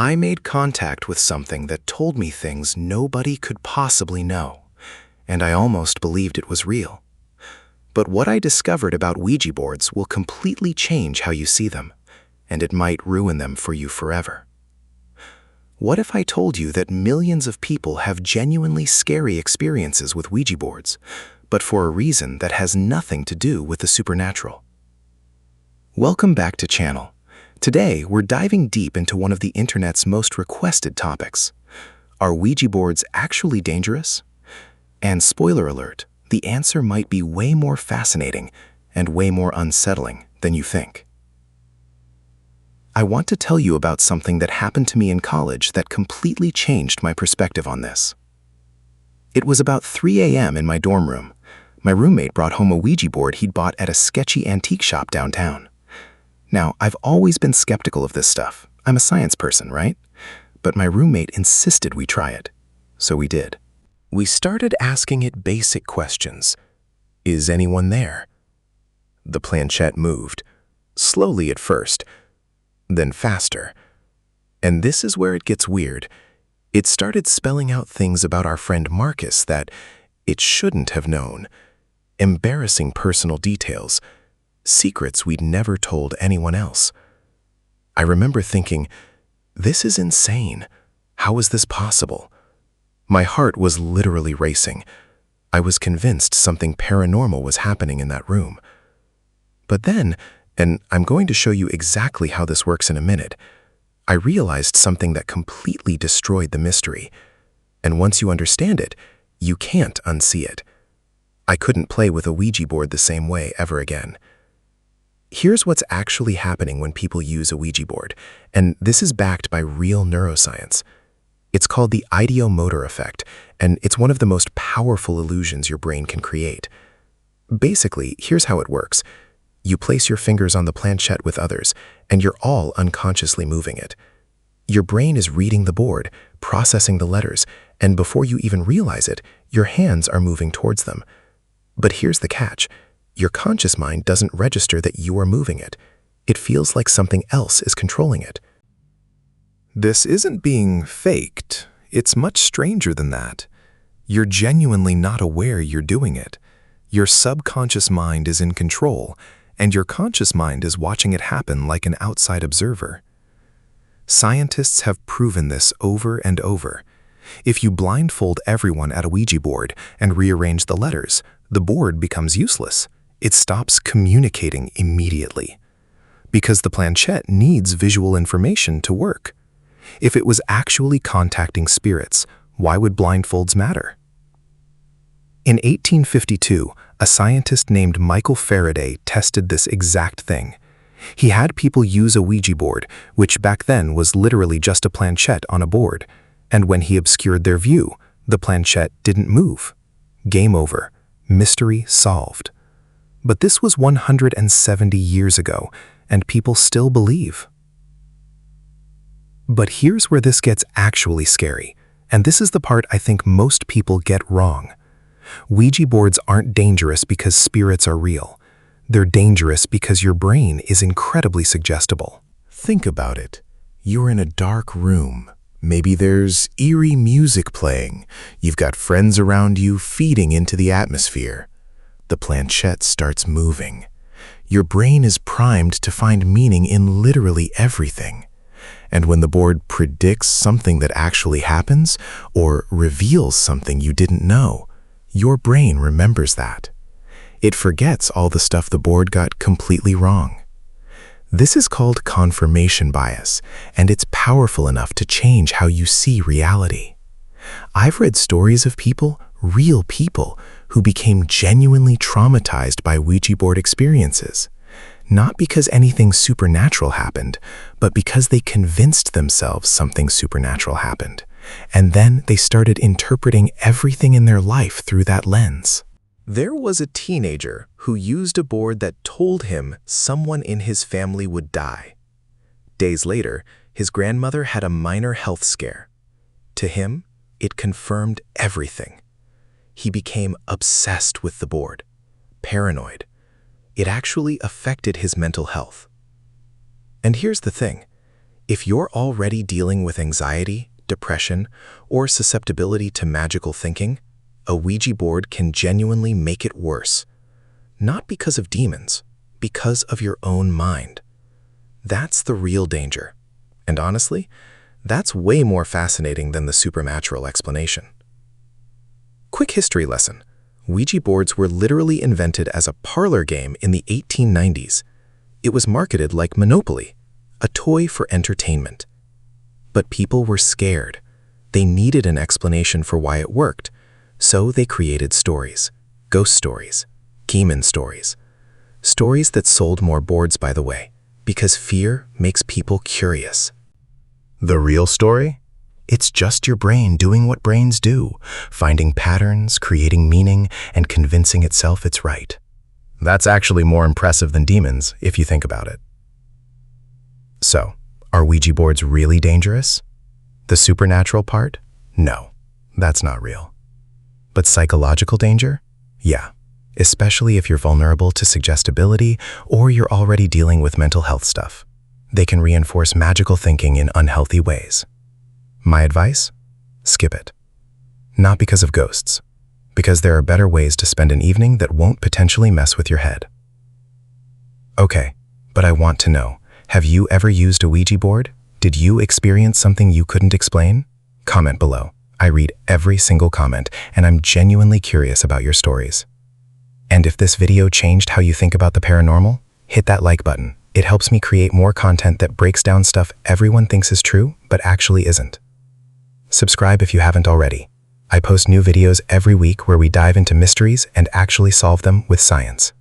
I made contact with something that told me things nobody could possibly know, and I almost believed it was real. But what I discovered about Ouija boards will completely change how you see them, and it might ruin them for you forever. What if I told you that millions of people have genuinely scary experiences with Ouija boards, but for a reason that has nothing to do with the supernatural? Welcome back to channel. Today, we're diving deep into one of the internet's most requested topics. Are Ouija boards actually dangerous? And spoiler alert, the answer might be way more fascinating and way more unsettling than you think. I want to tell you about something that happened to me in college that completely changed my perspective on this. It was about 3 a.m. in my dorm room. My roommate brought home a Ouija board he'd bought at a sketchy antique shop downtown. Now, I've always been skeptical of this stuff. I'm a science person, right? But my roommate insisted we try it. So we did. We started asking it basic questions. Is anyone there? The planchette moved, slowly at first, then faster. And this is where it gets weird. It started spelling out things about our friend Marcus that it shouldn't have known. Embarrassing personal details, secrets we'd never told anyone else. I remember thinking, this is insane. How is this possible? My heart was literally racing. I was convinced something paranormal was happening in that room. But then, and I'm going to show you exactly how this works in a minute, I realized something that completely destroyed the mystery. And once you understand it, you can't unsee it. I couldn't play with a Ouija board the same way ever again. Here's what's actually happening when people use a Ouija board, and this is backed by real neuroscience. It's called the Ideomotor effect, and it's one of the most powerful illusions your brain can create. Basically, here's how it works. You place your fingers on the planchette with others, and you're all unconsciously moving it. Your brain is reading the board, processing the letters, and before you even realize it, your hands are moving towards them. But here's the catch. Your conscious mind doesn't register that you are moving it. It feels like something else is controlling it. This isn't being faked. It's much stranger than that. You're genuinely not aware you're doing it. Your subconscious mind is in control, and your conscious mind is watching it happen like an outside observer. Scientists have proven this over and over. If you blindfold everyone at a Ouija board and rearrange the letters, the board becomes useless. It stops communicating immediately. Because the planchette needs visual information to work. If it was actually contacting spirits, why would blindfolds matter? In 1852, a scientist named Michael Faraday tested this exact thing. He had people use a Ouija board, which back then was literally just a planchette on a board, and when he obscured their view, the planchette didn't move. Game over. Mystery solved. But this was 170 years ago, and people still believe. But here's where this gets actually scary, and this is the part I think most people get wrong. Ouija boards aren't dangerous because spirits are real. They're dangerous because your brain is incredibly suggestible. Think about it. You're in a dark room. Maybe there's eerie music playing. You've got friends around you feeding into the atmosphere. The planchette starts moving. Your brain is primed to find meaning in literally everything. And when the board predicts something that actually happens, or reveals something you didn't know, your brain remembers that. It forgets all the stuff the board got completely wrong. This is called confirmation bias, and it's powerful enough to change how you see reality. I've read stories of people, real people, who became genuinely traumatized by Ouija board experiences. Not because anything supernatural happened, but because they convinced themselves something supernatural happened. And then they started interpreting everything in their life through that lens. There was a teenager who used a board that told him someone in his family would die. Days later, his grandmother had a minor health scare. To him, it confirmed everything. He became obsessed with the board, paranoid. It actually affected his mental health. And here's the thing. If you're already dealing with anxiety, depression, or susceptibility to magical thinking, a Ouija board can genuinely make it worse. Not because of demons, because of your own mind. That's the real danger. And honestly, that's way more fascinating than the supernatural explanation. Quick history lesson. Ouija boards were literally invented as a parlor game in the 1890s. It was marketed like Monopoly, a toy for entertainment. But people were scared. They needed an explanation for why it worked, so they created stories. Ghost stories, demon stories. Stories that sold more boards, by the way, because fear makes people curious. The real story? It's just your brain doing what brains do, finding patterns, creating meaning, and convincing itself it's right. That's actually more impressive than demons, if you think about it. So, are Ouija boards really dangerous? The supernatural part? No, that's not real. But psychological danger? Yeah, especially if you're vulnerable to suggestibility or you're already dealing with mental health stuff. They can reinforce magical thinking in unhealthy ways. My advice? Skip it. Not because of ghosts, because there are better ways to spend an evening that won't potentially mess with your head. Okay, but I want to know, have you ever used a Ouija board? Did you experience something you couldn't explain? Comment below. I read every single comment, and I'm genuinely curious about your stories. And if this video changed how you think about the paranormal, hit that like button. It helps me create more content that breaks down stuff everyone thinks is true, but actually isn't. Subscribe if you haven't already. I post new videos every week where we dive into mysteries and actually solve them with science.